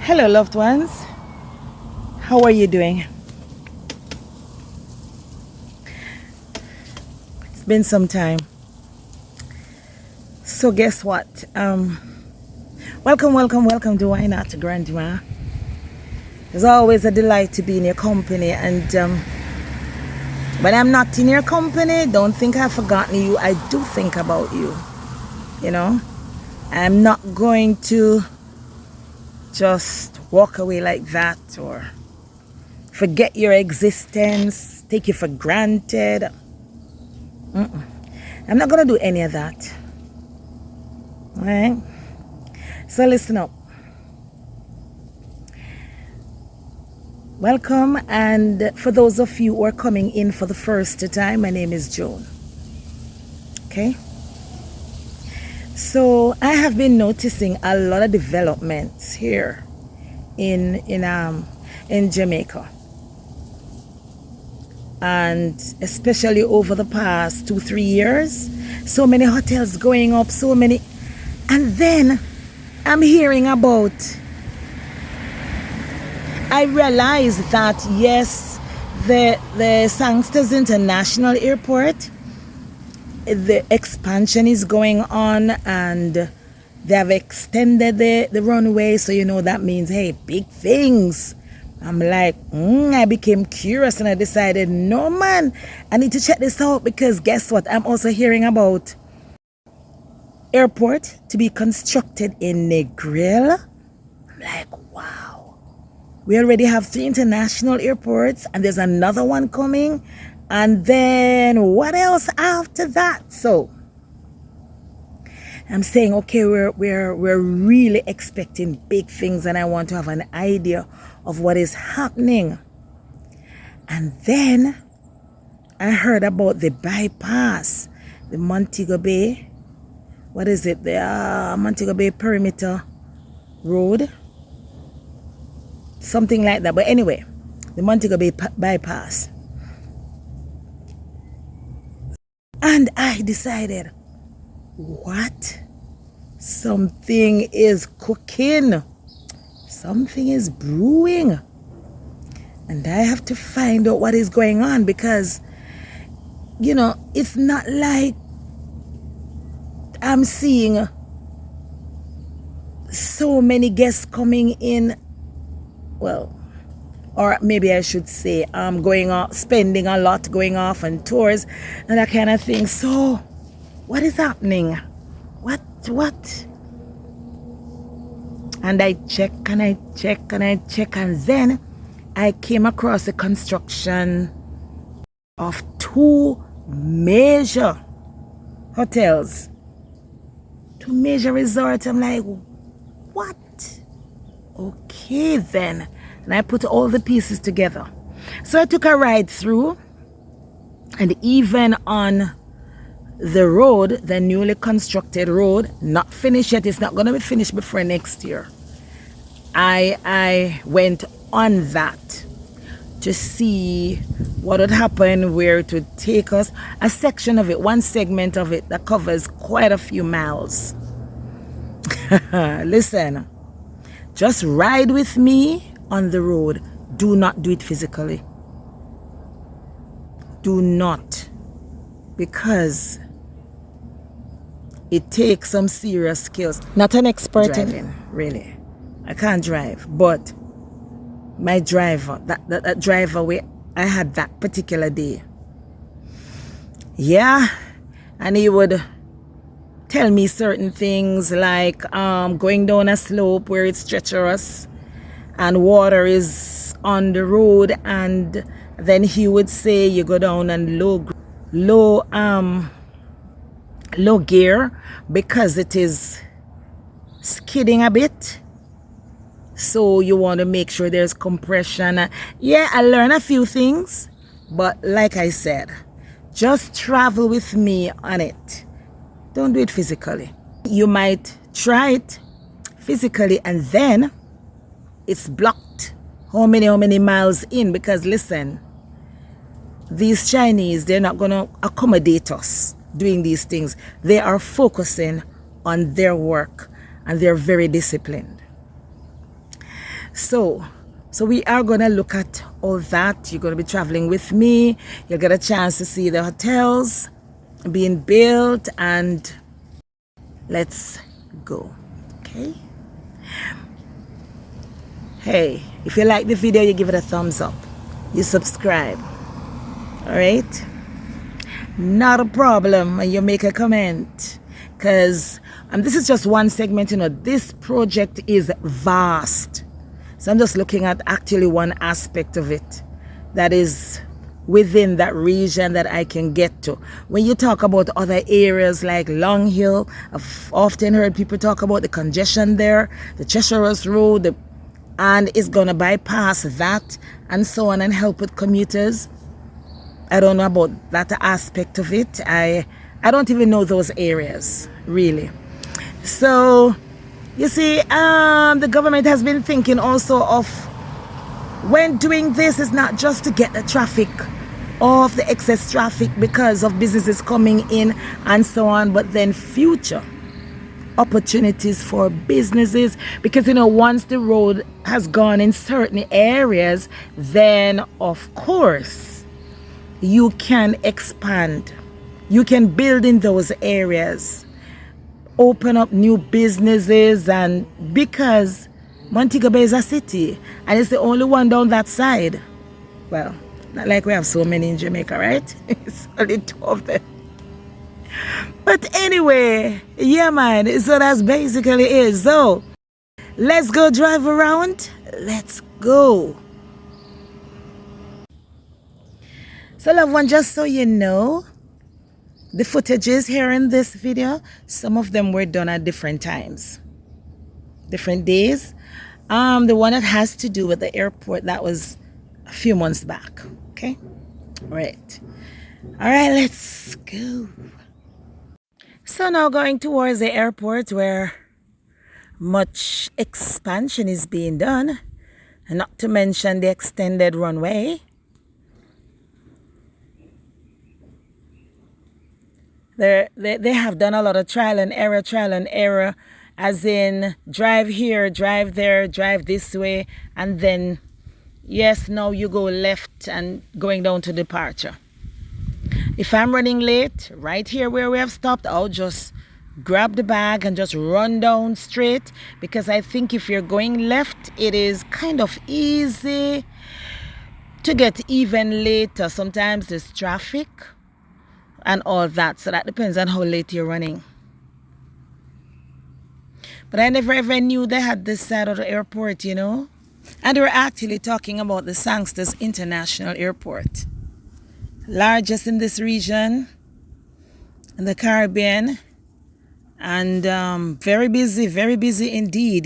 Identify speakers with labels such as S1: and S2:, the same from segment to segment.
S1: Hello, loved ones. How are you doing? It's been some time. So guess what? Welcome to Why Not Grandma. It's always a delight to be in your company, and when I'm not in your company, don't think I've forgotten you. I do think about you. You know, I'm not going to just walk away like that or forget your existence, take you for granted. I'm not gonna do any of that. All right? So listen up. Welcome, and for those of you who are coming in for the first time, my name is Joan. Okay? So I have been noticing a lot of developments here in Jamaica, and especially over the past 2-3 years. So many hotels going up, so many, and then I'm hearing about. I realize that yes, the Sangsters International Airport, the expansion is going on, and they have extended the runway, so you know that means, hey, big things. I'm like, I became curious and I decided, no man, I need to check this out, because guess what? I'm also hearing about airport to be constructed in Negril. I'm like, wow. We already have 3 international airports, and there's another one coming. And then what else after that? So I'm saying, okay, we're really expecting big things, and I want to have an idea of what is happening. And then I heard about the bypass, the Montego Bay. What is it? The Montego Bay Perimeter Road, something like that. But anyway, the Montego Bay bypass. And I decided, what? Something is cooking. Something is brewing. And I have to find out what is going on, because, you know, it's not like I'm seeing so many guests coming in. Well, or maybe I should say going off, spending a lot, going off on tours and that kind of thing. So what is happening? What? And I check and I check and I check, and then I came across the construction of 2 major hotels, 2 major resorts. I'm like, what? Okay then. And I put all the pieces together. So I took a ride through, and even on the road, the newly constructed road, not finished yet, it's not going to be finished before next year, I went on that to see what would happen, where it would take us. A section of it, one segment of it that covers quite a few miles. Listen, just ride with me on the road. Do not do it physically. Do not, because it takes some serious skills. Not an expert driving, really. I can't drive, but my driver, that driver I had that particular day, yeah, and he would tell me certain things like going down a slope where it's treacherous and water is on the road, and then he would say you go down on low gear because it is skidding a bit, so you want to make sure there's compression. Yeah, I learned a few things, but like I said, just travel with me on it. Don't do it physically. You might try it physically and then it's blocked how many miles in, because listen, these Chinese, they're not going to accommodate us doing these things. They are focusing on their work, and they're very disciplined. So we are going to look at all that. You're going to be traveling with me. You'll get a chance to see the hotels being built, and let's go. Okay. Hey, if you like the video, you give it a thumbs up. You subscribe. All right. Not a problem. And you make a comment, because this is just one segment. This project is vast. So I'm just looking at actually one aspect of it that is within that region that I can get to. When you talk about other areas like Long Hill, I've often heard people talk about the congestion there, the Cheshire's Road, and it's going to bypass that and so on and help with commuters. I don't know about that aspect of it. I don't even know those areas, really. So, you see, the government has been thinking also of, when doing this, is not just to get the traffic off, the excess traffic because of businesses coming in and so on, but then future opportunities for businesses, because once the road has gone in certain areas, then of course you can expand, you can build in those areas, open up new businesses. And because Montego Bay is a city and it's the only one down that side, well, not like we have so many in Jamaica, right? It's only 2 of them. But anyway, yeah man, so that's basically it. So let's go drive around. Let's go. So loved one, just so you know, the footages here in this video, some of them were done at different times, different days. The one that has to do with the airport, that was a few months back. Okay, all right, let's go. So now going towards the airport, where much expansion is being done, and not to mention the extended runway. They have done a lot of trial and error, as in drive here, drive there, drive this way, and then yes, now you go left and going down to departure. If I'm running late, right here where we have stopped, I'll just grab the bag and just run down straight, because I think if you're going left, it is kind of easy to get even later. Sometimes there's traffic and all that, so that depends on how late you're running. But I never ever knew they had this side of the airport, and they were actually talking about the Sangsters International Airport, largest in this region in the Caribbean, and very busy indeed.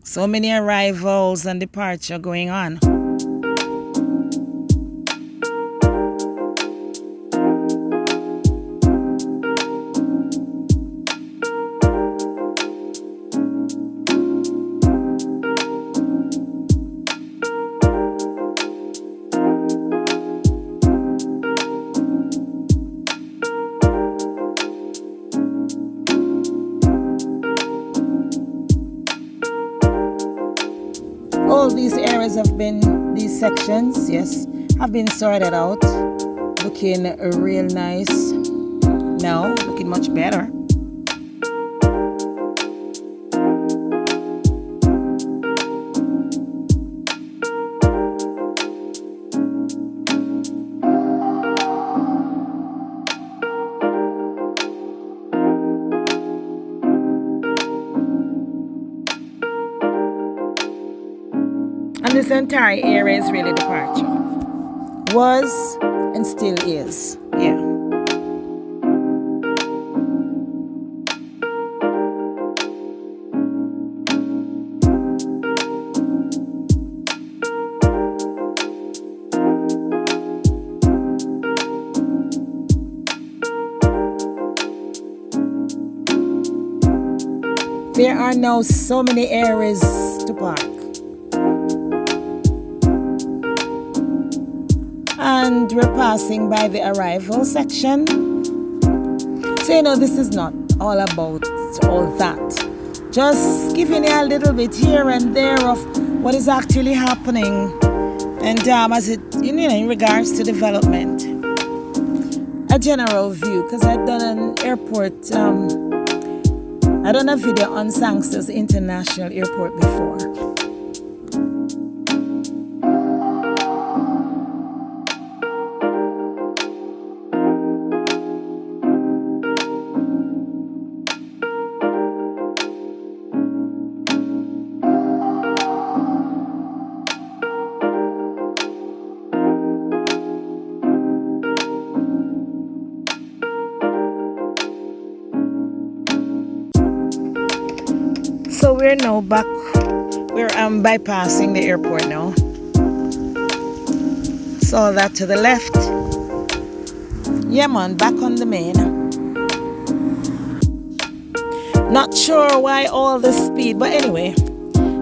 S1: So many arrivals and departure going on. All these areas have been, these sections, yes, have been sorted out, looking real nice now, looking much better. And this entire area is really departure. Was and still is. Yeah. There are now so many areas to park. And we're passing by the arrival section. So this is not all about all that. just giving you a little bit here and there of what is actually happening, and as it, in regards to development, a general view, because I've done an airport, I done a video on Sangster's International Airport before. So we're now back, we're bypassing the airport now. Saw that to the left. Yeah man, back on the main. Not sure why all the speed, but anyway,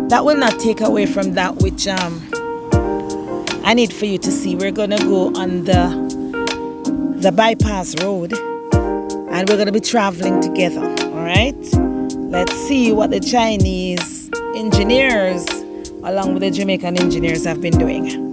S1: that will not take away from that which I need for you to see. We're gonna go on the bypass road, and we're gonna be traveling together. All right. Let's see what the Chinese engineers, along with the Jamaican engineers, have been doing.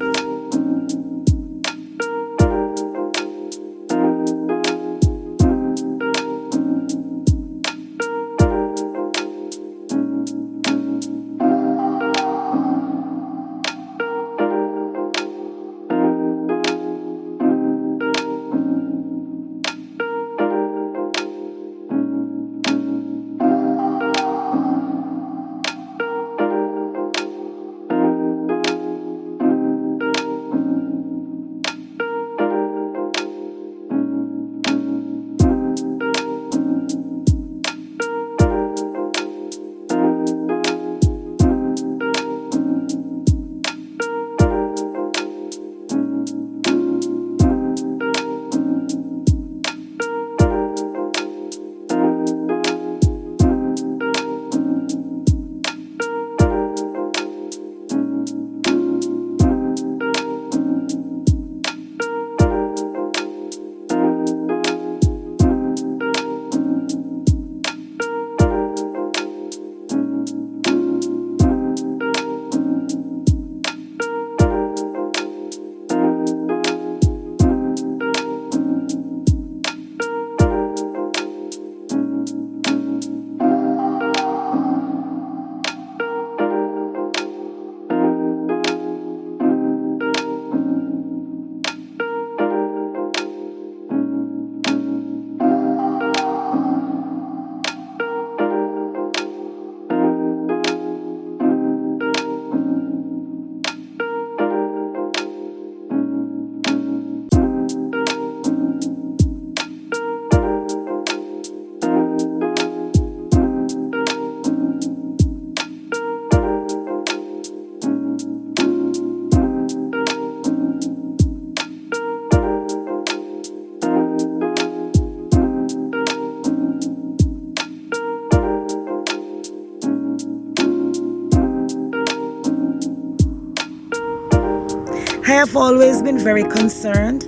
S1: I have always been very concerned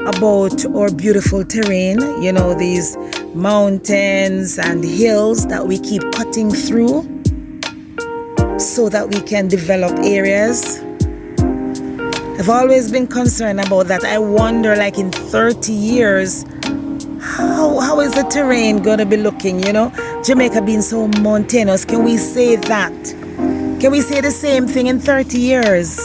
S1: about our beautiful terrain, these mountains and hills that we keep cutting through so that we can develop areas. I've always been concerned about that. I wonder, like in 30 years, how is the terrain going to be looking, Jamaica being so mountainous. Can we say that? Can we say the same thing in 30 years?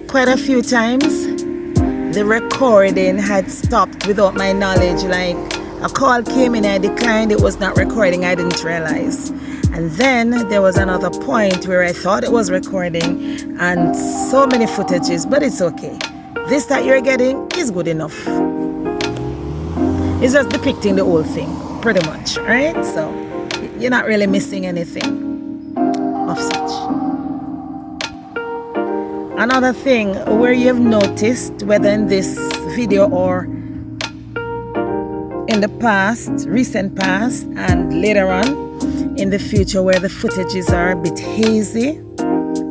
S1: Quite a few times the recording had stopped without my knowledge, like A call came in, I declined, it was not recording, I didn't realize. And then there was another point where I thought it was recording and so many footages, but it's okay. This that you're getting is good enough. It's just depicting the whole thing, pretty much, right? So you're not really missing anything of such. Another thing where you've noticed, whether in this video or in the past, recent past, and later on in the future where the footages are a bit hazy,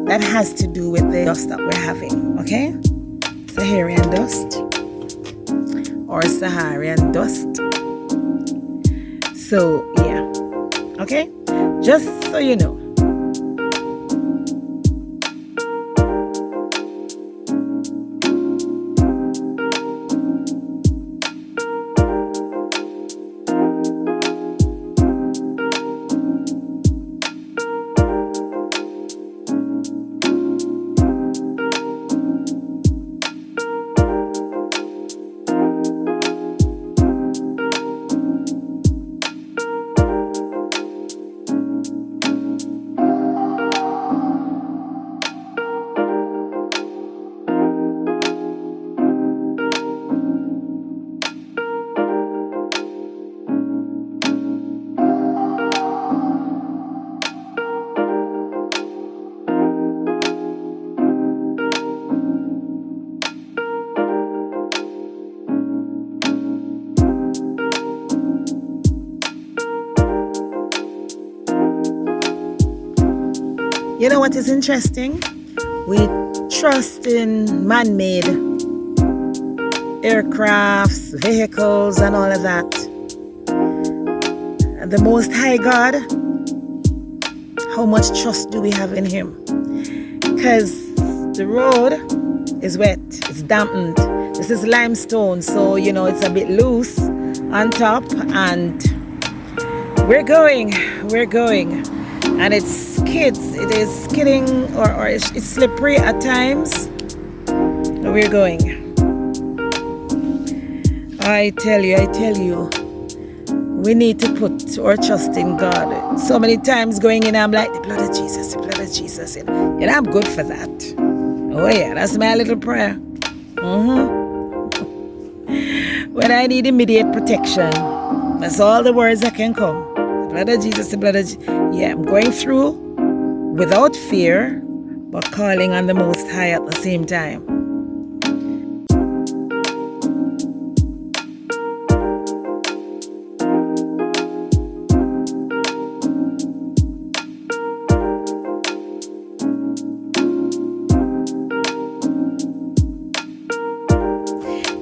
S1: that has to do with the dust that we're having, okay? Saharan dust or Saharan dust. So, yeah, okay? Just so you know. You know what is interesting? We trust in man-made aircrafts, vehicles, and all of that. And the Most High God, how much trust do we have in Him? Because the road is wet, it's dampened. This is limestone, so you know it's a bit loose on top, and we're going. And it is skidding or it's slippery at times. We're going. I tell you, we need to put our trust in God. So many times going in, I'm like, the blood of Jesus. And I'm good for that. Oh yeah, that's my little prayer. When I need immediate protection, that's all the words that can come. The blood of Jesus, Yeah, I'm going through without fear, but calling on the Most High at the same time.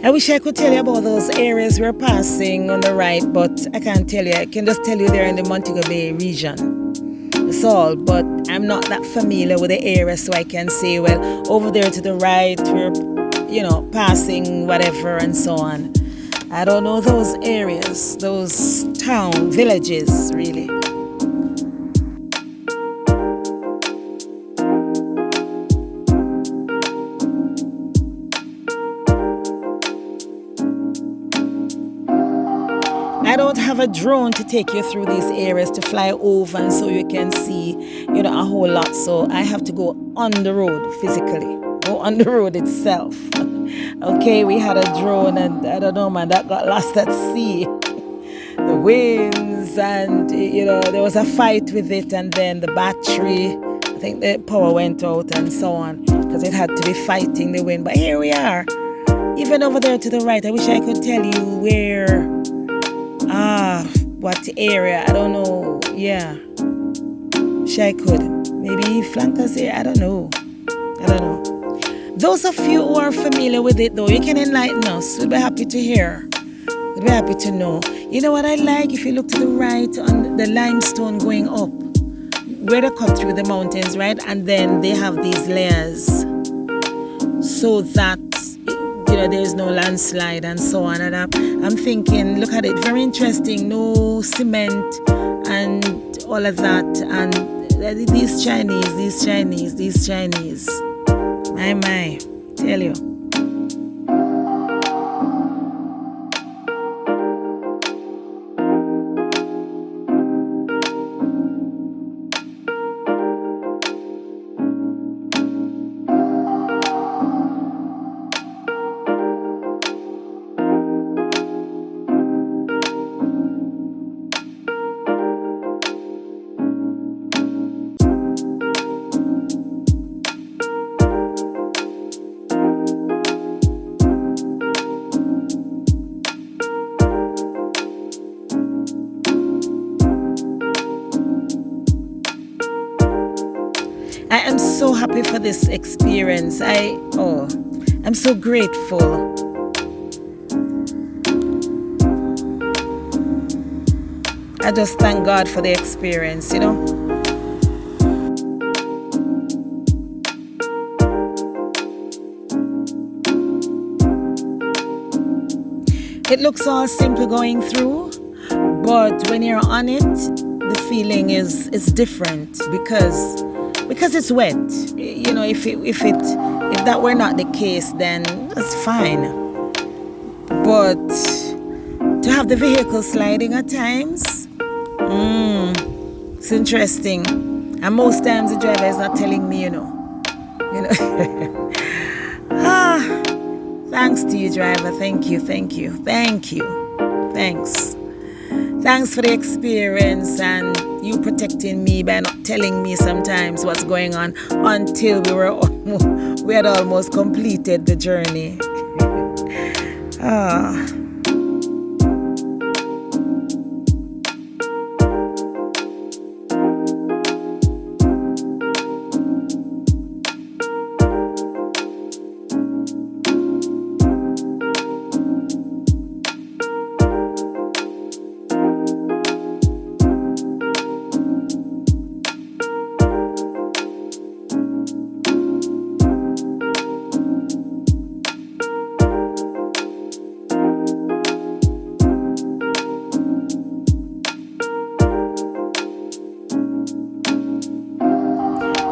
S1: I wish I could tell you about those areas we're passing on the right, but I can't tell you. I can just tell you they're in the Montego Bay region. That's all, but I'm not that familiar with the area, so I can say, well, over there to the right, we're, passing whatever and so on. I don't know those areas, those villages, really. I don't have a drone to take you through these areas to fly over and so you can see, a whole lot. So I have to go on the road physically, go on the road itself. Okay, we had a drone and I don't know, man, that got lost at sea. The winds and, there was a fight with it, and then the battery, I think the power went out and so on because it had to be fighting the wind. But here we are, even over there to the right. I wish I could tell you where. What area? I don't know. Yeah. Wish I could. Maybe flankers here. I don't know. Those of you who are familiar with it, though, you can enlighten us. We'll be happy to hear. We'll be happy to know. You know what I like? If you look to the right on the limestone going up, where they cut through the mountains, right? And then they have these layers so that there's no landslide and so on. And I'm thinking, look at it, very interesting. No cement and all of that. And these Chinese. My, tell you. so happy for this experience. I'm so grateful. I just thank God for the experience, you know. It looks all simple going through, but when you're on it, the feeling is different because it's wet. You know, if that were not the case, then that's fine. But to have the vehicle sliding at times, it's interesting. And most times the driver is not telling me, you know. Thanks to you, driver. Thank you. Thanks for the experience and you protecting me by not telling me sometimes what's going on until we had almost completed the journey.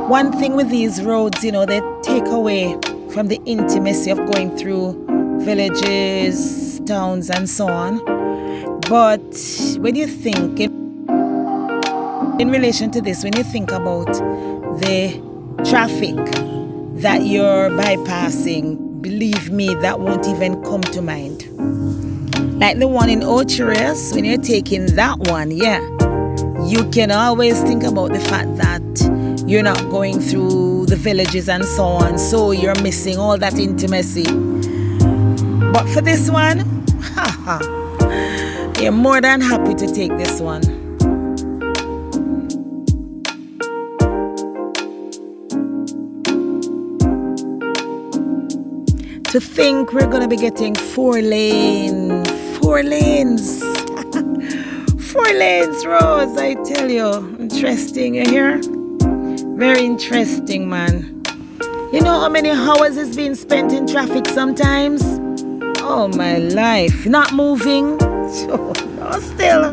S1: One thing with these roads, you know, they take away from the intimacy of going through villages, towns, and so on. But when you think, in relation to this, when you think about the traffic that you're bypassing, believe me, that won't even come to mind. Like the one in Ocherius, when you're taking that one, you can always think about the fact that you're not going through the villages and so on, so you're missing all that intimacy. But for this one, you're more than happy to take this one. To think we're going to be getting 4 lanes. 4 lanes roads, I tell you. Interesting, you hear? Very interesting, man. You know how many hours is being spent in traffic sometimes? Oh, my life. Not moving. No, still.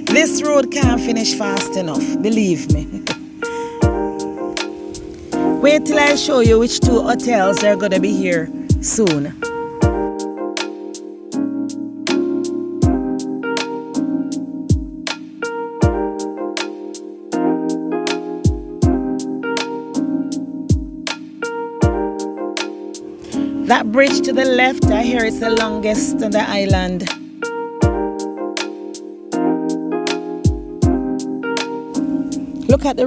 S1: This road can't finish fast enough, believe me. Wait till I show you which 2 hotels are going to be here soon. That bridge to the left, I hear it's the longest on the island. Look at the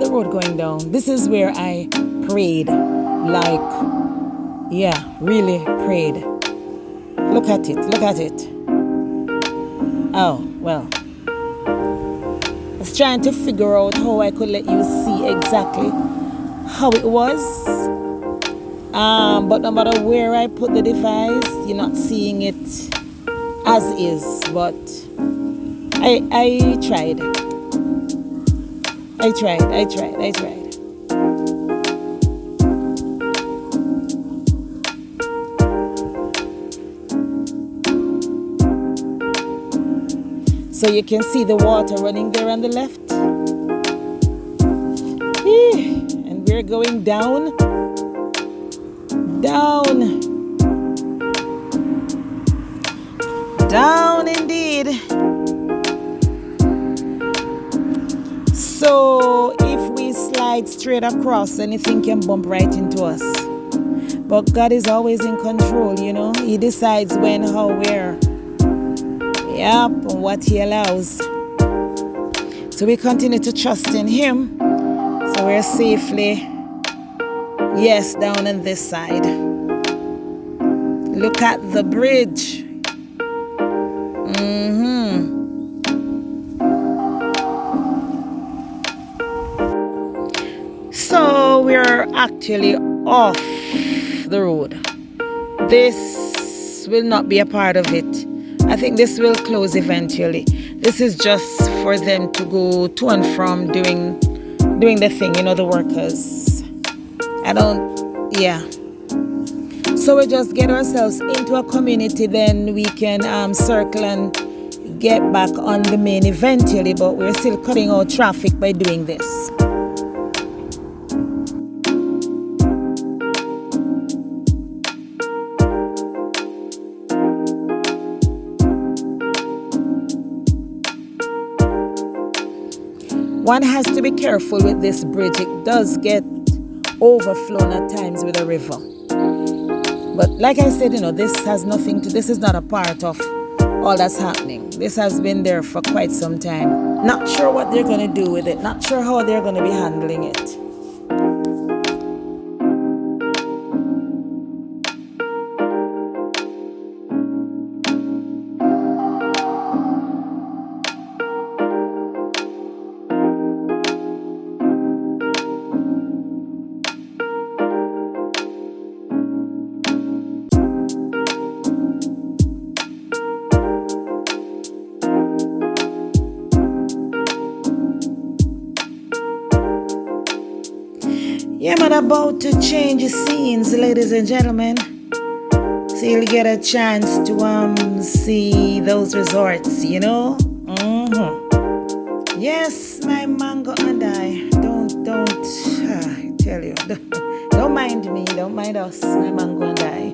S1: road going down. This is where I prayed. Really prayed. Look at it. Oh, well. I was trying to figure out how I could let you see exactly how it was. But no matter where I put the device, you're not seeing it as is. But I tried. I tried. So you can see the water running there on the left. And we're going down. Down indeed. So if we slide straight across, anything can bump right into us. But God is always in control, you know. He decides when, how, where. Yep, and what He allows. So we continue to trust in Him. So we're safely, yes, down on this side. Look at the bridge. So we're actually off the road. This will not be a part of it. I think this will close eventually. This is just for them to go to and from doing the thing, you know, the workers. So we just get ourselves into a community, then we can circle and get back on the main eventually, but we're still cutting out traffic by doing this. One has to be careful with this bridge. It does get overflown at times with a river. But like I said, you know, this is not a part of all that's happening. This has been there for quite some time. Not sure what they're going to do with it. Not sure how they're going to be handling it. Yeah, man, about to change scenes, ladies and gentlemen. So you'll get a chance to see those resorts, you know. Yes, my mango and I. I tell you, don't mind me, don't mind us, my mango and I.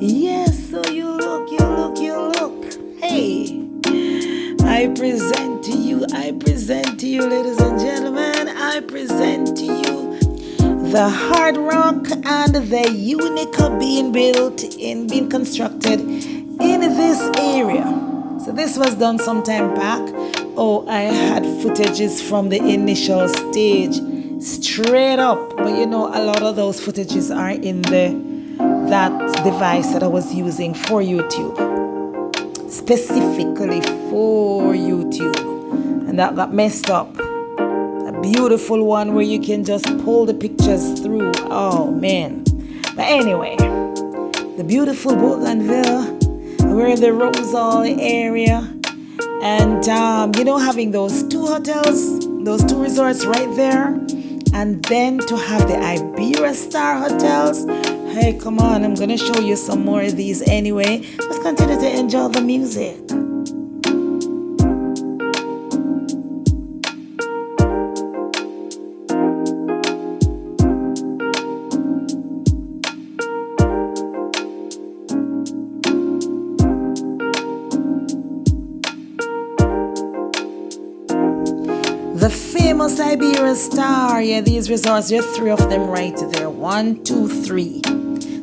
S1: Yes, so you look. Hey, I present to you, ladies and gentlemen, I present to you the Hard Rock and the Unica being constructed in this area. So this was done some time back. Oh, I had footages from the initial stage straight up, but you know, a lot of those footages are in that device that I was using for YouTube, specifically for YouTube, and that got messed up. A beautiful one where you can just pull the pictures through. Oh man. But anyway, the beautiful Bougainville, we're in the Roadways area, and you know, having those two hotels, those two resorts right there, and then to have the Iberia Star hotels. Hey, come on, I'm gonna show you some more of these anyway. Let's continue to enjoy the music. The famous Iberia Star. Yeah, these resorts, there are three of them right there. 1, 2, 3.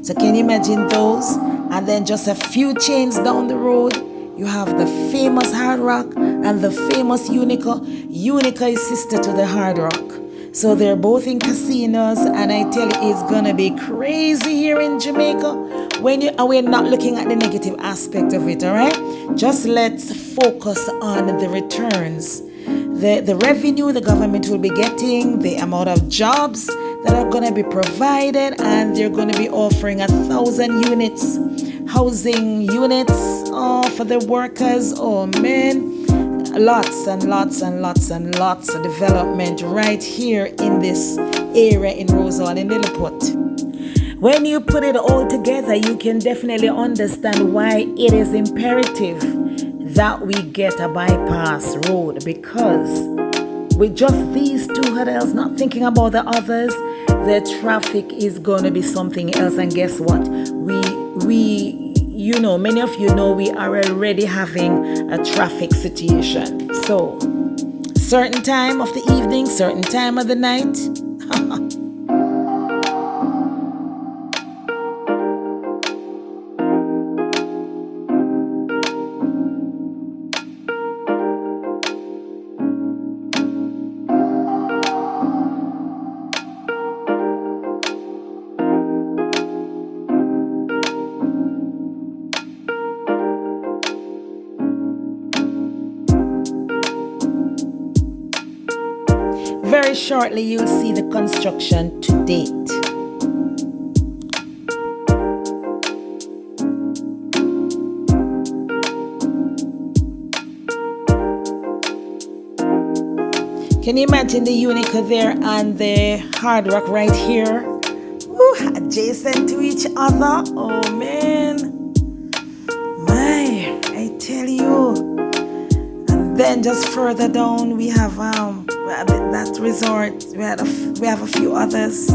S1: So can you imagine those? And then just a few chains down the road, you have the famous Hard Rock and the famous Unica. Unica is sister to the Hard Rock. So they're both in casinos, and I tell you, it's gonna be crazy here in Jamaica. We're not looking at the negative aspect of it, all right? Just let's focus on the returns. The revenue the government will be getting, the amount of jobs that are going to be provided, and they're going to be offering 1,000 units, housing units for the workers. Oh man, lots and lots of development right here in this area in Rosal in Lilliput. When you put it all together, you can definitely understand why it is imperative that we get a bypass road, because with just these two hotels, not thinking about the others, the traffic is going to be something else. And guess what? You know, many of you know we are already having a traffic situation. So certain time of the evening, certain time of the night. Very shortly, you'll see the construction to date. Can you imagine the Unica there and the Hard Rock right here? Woo, adjacent to each other. Oh man. My, I tell you. And then just further down we have that resort. We have a few others.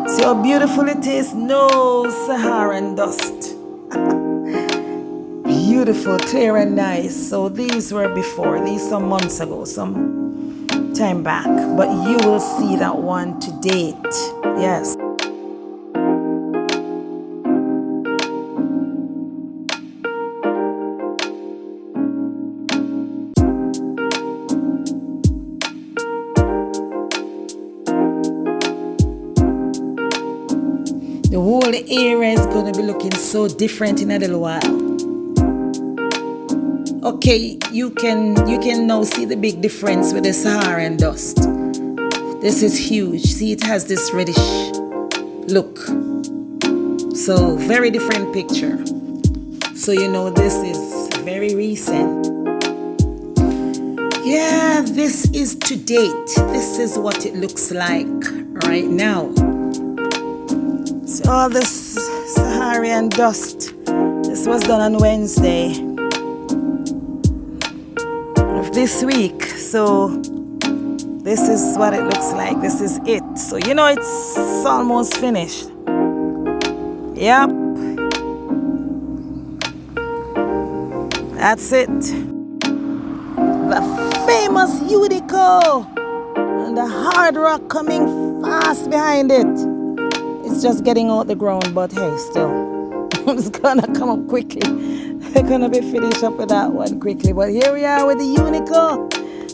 S1: See how beautiful it is? No Saharan dust. Beautiful, clear and nice. So these were before, these some months ago, some time back. But you will see that one to date. Yes. The whole area is going to be looking so different in a little while. Okay, you can now see the big difference with the Saharan dust. This is huge. See, it has this reddish look. So, very different picture. So, you know, this is very recent. Yeah, this is to date. This is what it looks like right now. So all this Saharan dust, this was done on Wednesday of this week. So this is what it looks like. This is it. So you know it's almost finished. Yep. That's it. The famous Utica and the Hard Rock coming fast behind it. It's just getting out the ground, but hey, still, it's gonna come up quickly. They're gonna be finished up with that one quickly. But here we are with the Unica,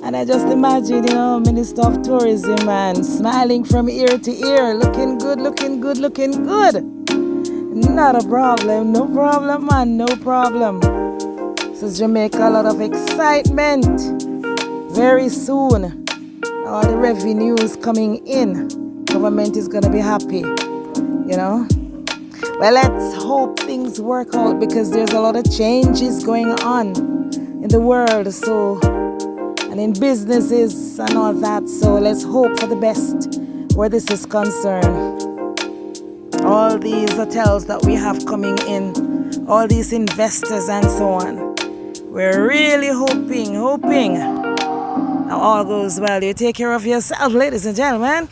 S1: and I just imagine, you know, Minister of Tourism, man, smiling from ear to ear, looking good, looking good, looking good. Not a problem, no problem, man, no problem. This is Jamaica, a lot of excitement. Very soon, all the revenues coming in. Government is gonna be happy. You know, well, let's hope things work out because there's a lot of changes going on in the world, so, and in businesses and all that. So let's hope for the best where this is concerned. All these hotels that we have coming in, all these investors and so on. We're really hoping that all goes well. You take care of yourself, ladies and gentlemen.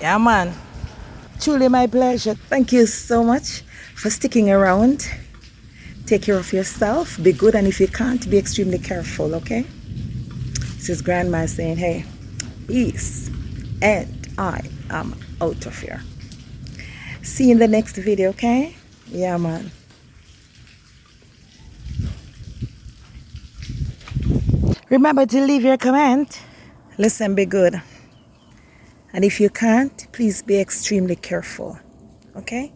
S1: Yeah, man. Truly my pleasure. Thank you so much for sticking around. Take care of yourself. Be good, and if you can't, be extremely careful, okay? This is Grandma saying, hey, peace. And I am out of here. See you in the next video, okay? Yeah, man. Remember to leave your comment. Listen, be good. And if you can't, please be extremely careful. Okay?